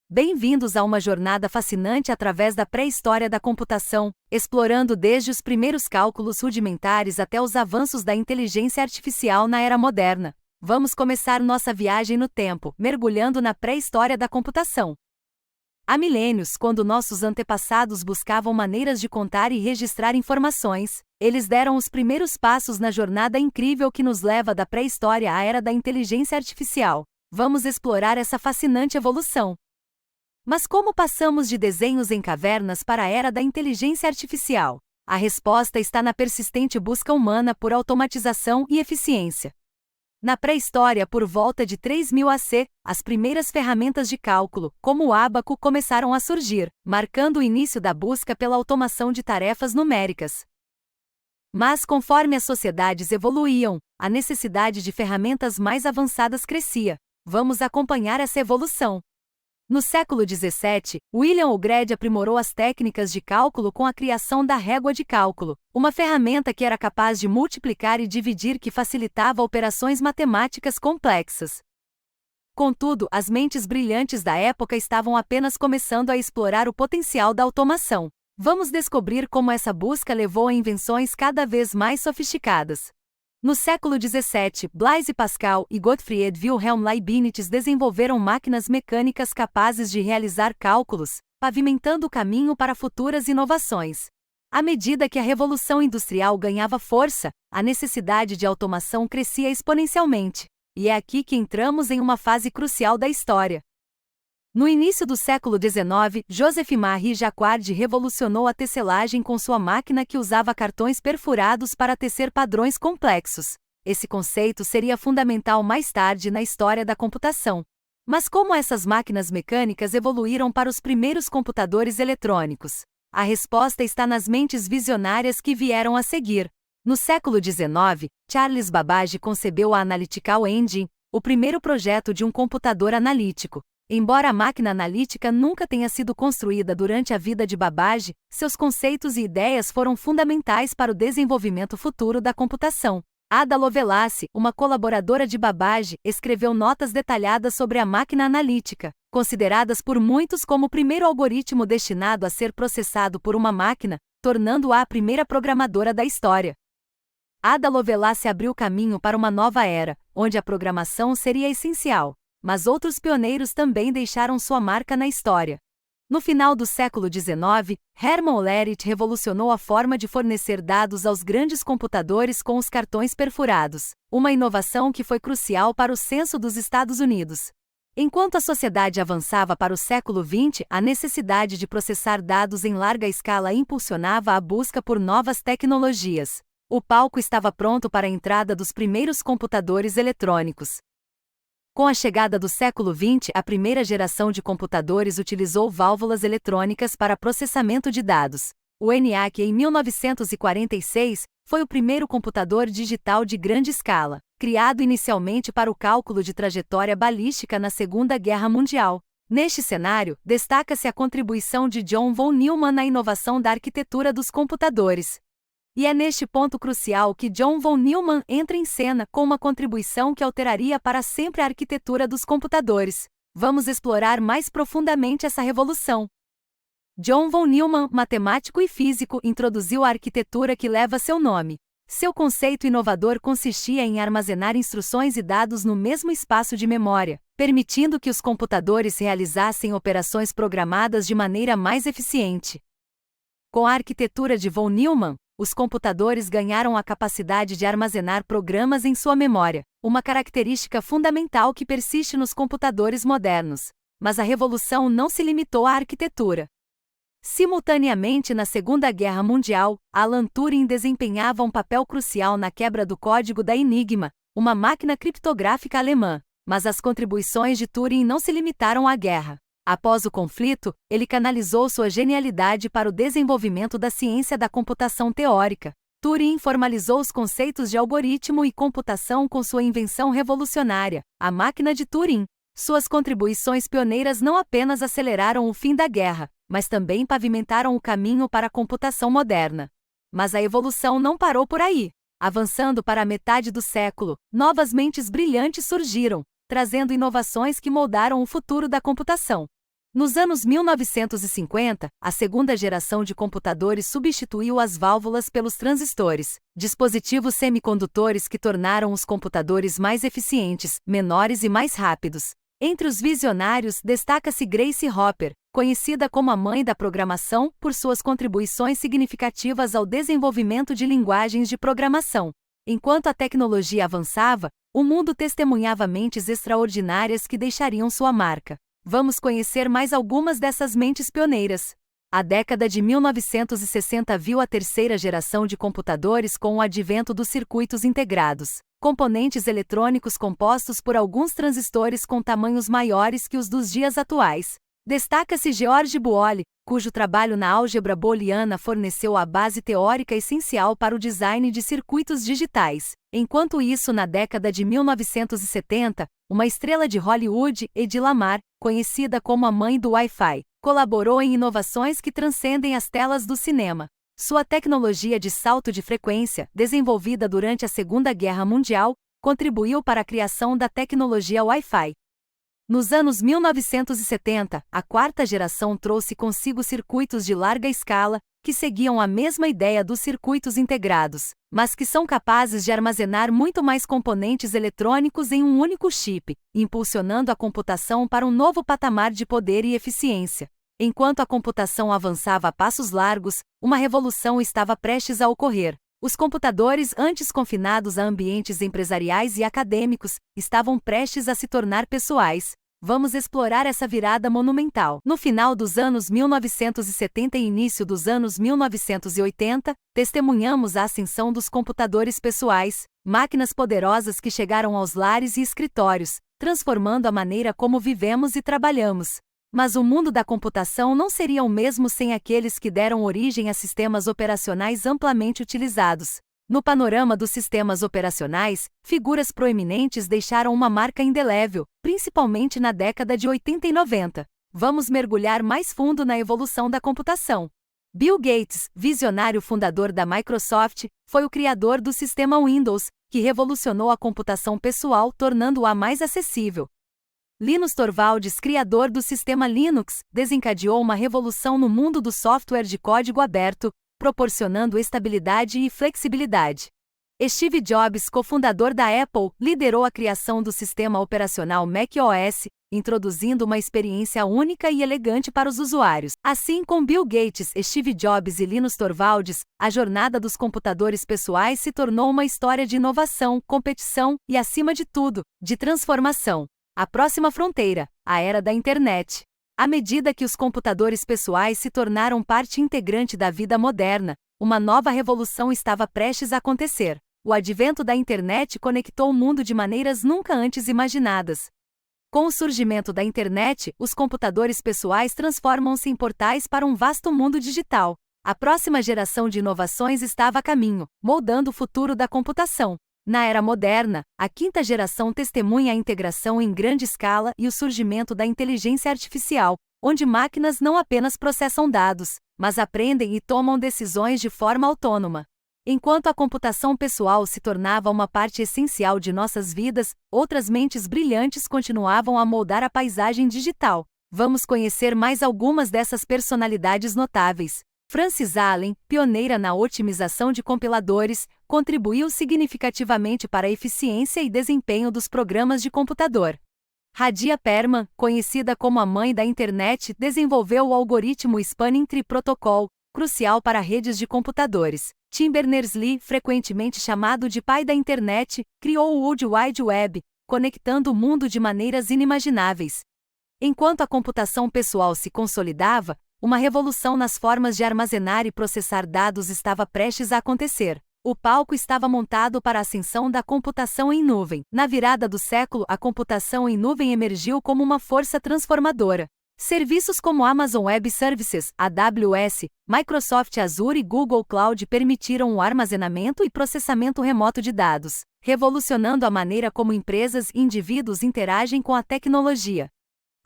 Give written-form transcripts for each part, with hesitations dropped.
Bem-vindos a uma jornada fascinante através da pré-história da computação, explorando desde os primeiros cálculos rudimentares até os avanços da inteligência artificial na era moderna. Vamos começar nossa viagem no tempo, mergulhando na pré-história da computação. Há milênios, quando nossos antepassados buscavam maneiras de contar e registrar informações, eles deram os primeiros passos na jornada incrível que nos leva da pré-história à era da inteligência artificial. Vamos explorar essa fascinante evolução. Mas como passamos de desenhos em cavernas para a era da inteligência artificial? A resposta está na persistente busca humana por automatização e eficiência. Na pré-história, por volta de 3000 AC, as primeiras ferramentas de cálculo, como o ábaco, começaram a surgir, marcando o início da busca pela automação de tarefas numéricas. Mas conforme as sociedades evoluíam, a necessidade de ferramentas mais avançadas crescia. Vamos acompanhar essa evolução. No século XVII, William O'Grady aprimorou as técnicas de cálculo com a criação da régua de cálculo, uma ferramenta que era capaz de multiplicar e dividir que facilitava operações matemáticas complexas. Contudo, as mentes brilhantes da época estavam apenas começando a explorar o potencial da automação. Vamos descobrir como essa busca levou a invenções cada vez mais sofisticadas. No século XVII, Blaise Pascal e Gottfried Wilhelm Leibniz desenvolveram máquinas mecânicas capazes de realizar cálculos, pavimentando o caminho para futuras inovações. À medida que a Revolução Industrial ganhava força, a necessidade de automação crescia exponencialmente. E é aqui que entramos em uma fase crucial da história. No início do século XIX, Joseph-Marie Jacquard revolucionou a tecelagem com sua máquina que usava cartões perfurados para tecer padrões complexos. Esse conceito seria fundamental mais tarde na história da computação. Mas como essas máquinas mecânicas evoluíram para os primeiros computadores eletrônicos? A resposta está nas mentes visionárias que vieram a seguir. No século XIX, Charles Babbage concebeu a Analytical Engine, o primeiro projeto de um computador analítico. Embora a máquina analítica nunca tenha sido construída durante a vida de Babbage, seus conceitos e ideias foram fundamentais para o desenvolvimento futuro da computação. Ada Lovelace, uma colaboradora de Babbage, escreveu notas detalhadas sobre a máquina analítica, consideradas por muitos como o primeiro algoritmo destinado a ser processado por uma máquina, tornando-a a primeira programadora da história. Ada Lovelace abriu caminho para uma nova era, onde a programação seria essencial. Mas outros pioneiros também deixaram sua marca na história. No final do século XIX, Hermann Oelerith revolucionou a forma de fornecer dados aos grandes computadores com os cartões perfurados, uma inovação que foi crucial para o censo dos Estados Unidos. Enquanto a sociedade avançava para o século XX, a necessidade de processar dados em larga escala impulsionava a busca por novas tecnologias. O palco estava pronto para a entrada dos primeiros computadores eletrônicos. Com a chegada do século XX, a primeira geração de computadores utilizou válvulas eletrônicas para processamento de dados. O ENIAC, em 1946, foi o primeiro computador digital de grande escala, criado inicialmente para o cálculo de trajetória balística na Segunda Guerra Mundial. Neste cenário, destaca-se a contribuição de John von Neumann na inovação da arquitetura dos computadores. E é neste ponto crucial que John von Neumann entra em cena com uma contribuição que alteraria para sempre a arquitetura dos computadores. Vamos explorar mais profundamente essa revolução. John von Neumann, matemático e físico, introduziu a arquitetura que leva seu nome. Seu conceito inovador consistia em armazenar instruções e dados no mesmo espaço de memória, permitindo que os computadores realizassem operações programadas de maneira mais eficiente. Com a arquitetura de von Neumann, os computadores ganharam a capacidade de armazenar programas em sua memória, uma característica fundamental que persiste nos computadores modernos. Mas a revolução não se limitou à arquitetura. Simultaneamente, na Segunda Guerra Mundial, Alan Turing desempenhava um papel crucial na quebra do código da Enigma, uma máquina criptográfica alemã. Mas as contribuições de Turing não se limitaram à guerra. Após o conflito, ele canalizou sua genialidade para o desenvolvimento da ciência da computação teórica. Turing formalizou os conceitos de algoritmo e computação com sua invenção revolucionária, a máquina de Turing. Suas contribuições pioneiras não apenas aceleraram o fim da guerra, mas também pavimentaram o caminho para a computação moderna. Mas a evolução não parou por aí. Avançando para a metade do século, novas mentes brilhantes surgiram, trazendo inovações que moldaram o futuro da computação. Nos anos 1950, a segunda geração de computadores substituiu as válvulas pelos transistores, dispositivos semicondutores que tornaram os computadores mais eficientes, menores e mais rápidos. Entre os visionários destaca-se Grace Hopper, conhecida como a mãe da programação por suas contribuições significativas ao desenvolvimento de linguagens de programação. Enquanto a tecnologia avançava, o mundo testemunhava mentes extraordinárias que deixariam sua marca. Vamos conhecer mais algumas dessas mentes pioneiras. A década de 1960 viu a terceira geração de computadores com o advento dos circuitos integrados, componentes eletrônicos compostos por alguns transistores com tamanhos maiores que os dos dias atuais. Destaca-se George Boole, cujo trabalho na álgebra booleana forneceu a base teórica essencial para o design de circuitos digitais. Enquanto isso, na década de 1970, uma estrela de Hollywood, Hedy Lamarr, conhecida como a mãe do Wi-Fi, colaborou em inovações que transcendem as telas do cinema. Sua tecnologia de salto de frequência, desenvolvida durante a Segunda Guerra Mundial, contribuiu para a criação da tecnologia Wi-Fi. Nos anos 1970, a quarta geração trouxe consigo circuitos de larga escala, que seguiam a mesma ideia dos circuitos integrados, mas que são capazes de armazenar muito mais componentes eletrônicos em um único chip, impulsionando a computação para um novo patamar de poder e eficiência. Enquanto a computação avançava a passos largos, uma revolução estava prestes a ocorrer. Os computadores, antes confinados a ambientes empresariais e acadêmicos, estavam prestes a se tornar pessoais. Vamos explorar essa virada monumental. No final dos anos 1970 e início dos anos 1980, testemunhamos a ascensão dos computadores pessoais, máquinas poderosas que chegaram aos lares e escritórios, transformando a maneira como vivemos e trabalhamos. Mas o mundo da computação não seria o mesmo sem aqueles que deram origem a sistemas operacionais amplamente utilizados. No panorama dos sistemas operacionais, figuras proeminentes deixaram uma marca indelével, principalmente na década de 80 e 90. Vamos mergulhar mais fundo na evolução da computação. Bill Gates, visionário fundador da Microsoft, foi o criador do sistema Windows, que revolucionou a computação pessoal, tornando-a mais acessível. Linus Torvalds, criador do sistema Linux, desencadeou uma revolução no mundo do software de código aberto, proporcionando estabilidade e flexibilidade. Steve Jobs, cofundador da Apple, liderou a criação do sistema operacional macOS, introduzindo uma experiência única e elegante para os usuários. Assim como Bill Gates, Steve Jobs e Linus Torvalds, a jornada dos computadores pessoais se tornou uma história de inovação, competição e, acima de tudo, de transformação. A próxima fronteira, a era da internet. À medida que os computadores pessoais se tornaram parte integrante da vida moderna, uma nova revolução estava prestes a acontecer. O advento da internet conectou o mundo de maneiras nunca antes imaginadas. Com o surgimento da internet, os computadores pessoais transformam-se em portais para um vasto mundo digital. A próxima geração de inovações estava a caminho, moldando o futuro da computação. Na era moderna, a quinta geração testemunha a integração em grande escala e o surgimento da inteligência artificial, onde máquinas não apenas processam dados, mas aprendem e tomam decisões de forma autônoma. Enquanto a computação pessoal se tornava uma parte essencial de nossas vidas, outras mentes brilhantes continuavam a moldar a paisagem digital. Vamos conhecer mais algumas dessas personalidades notáveis. Francis Allen, pioneira na otimização de compiladores, contribuiu significativamente para a eficiência e desempenho dos programas de computador. Radia Perman, conhecida como a mãe da internet, desenvolveu o algoritmo Spanning Tree Protocol, crucial para redes de computadores. Tim Berners-Lee, frequentemente chamado de pai da internet, criou o World Wide Web, conectando o mundo de maneiras inimagináveis. Enquanto a computação pessoal se consolidava, uma revolução nas formas de armazenar e processar dados estava prestes a acontecer. O palco estava montado para a ascensão da computação em nuvem. Na virada do século, a computação em nuvem emergiu como uma força transformadora. Serviços como Amazon Web Services, AWS, Microsoft Azure e Google Cloud permitiram o armazenamento e processamento remoto de dados, revolucionando a maneira como empresas e indivíduos interagem com a tecnologia.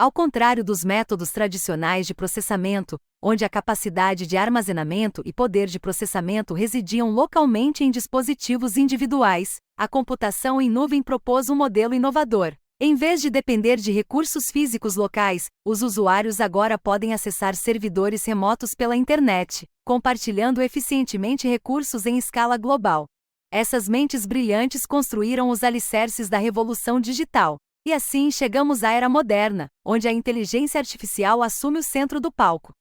Ao contrário dos métodos tradicionais de processamento, onde a capacidade de armazenamento e poder de processamento residiam localmente em dispositivos individuais, a computação em nuvem propôs um modelo inovador. Em vez de depender de recursos físicos locais, os usuários agora podem acessar servidores remotos pela internet, compartilhando eficientemente recursos em escala global. Essas mentes brilhantes construíram os alicerces da revolução digital. E assim chegamos à era moderna, onde a inteligência artificial assume o centro do palco.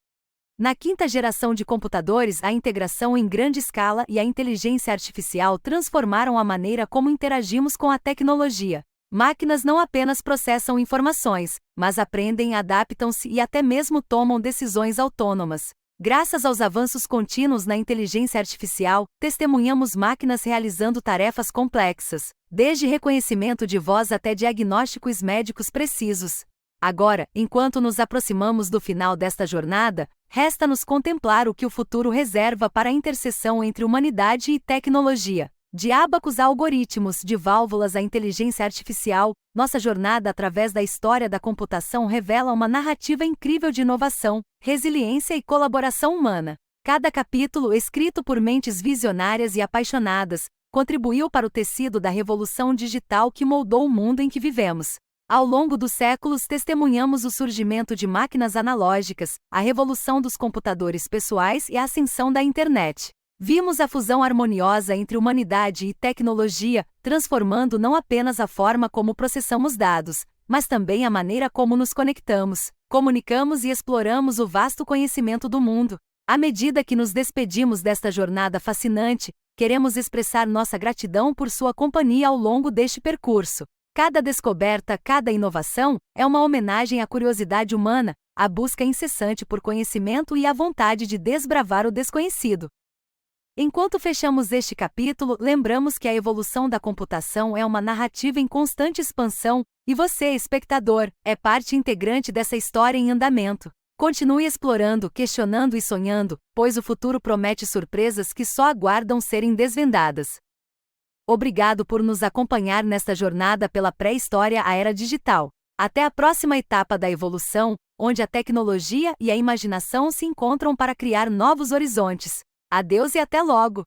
Na quinta geração de computadores, a integração em grande escala e a inteligência artificial transformaram a maneira como interagimos com a tecnologia. Máquinas não apenas processam informações, mas aprendem, adaptam-se e até mesmo tomam decisões autônomas. Graças aos avanços contínuos na inteligência artificial, testemunhamos máquinas realizando tarefas complexas, desde reconhecimento de voz até diagnósticos médicos precisos. Agora, enquanto nos aproximamos do final desta jornada, resta-nos contemplar o que o futuro reserva para a interseção entre humanidade e tecnologia. De ábacos a algoritmos, de válvulas à inteligência artificial, nossa jornada através da história da computação revela uma narrativa incrível de inovação, resiliência e colaboração humana. Cada capítulo, escrito por mentes visionárias e apaixonadas, contribuiu para o tecido da revolução digital que moldou o mundo em que vivemos. Ao longo dos séculos, testemunhamos o surgimento de máquinas analógicas, a revolução dos computadores pessoais e a ascensão da internet. Vimos a fusão harmoniosa entre humanidade e tecnologia, transformando não apenas a forma como processamos dados, mas também a maneira como nos conectamos, comunicamos e exploramos o vasto conhecimento do mundo. À medida que nos despedimos desta jornada fascinante, queremos expressar nossa gratidão por sua companhia ao longo deste percurso. Cada descoberta, cada inovação, é uma homenagem à curiosidade humana, à busca incessante por conhecimento e à vontade de desbravar o desconhecido. Enquanto fechamos este capítulo, lembramos que a evolução da computação é uma narrativa em constante expansão, e você, espectador, é parte integrante dessa história em andamento. Continue explorando, questionando e sonhando, pois o futuro promete surpresas que só aguardam serem desvendadas. Obrigado por nos acompanhar nesta jornada pela pré-história à era digital. Até a próxima etapa da evolução, onde a tecnologia e a imaginação se encontram para criar novos horizontes. Adeus e até logo!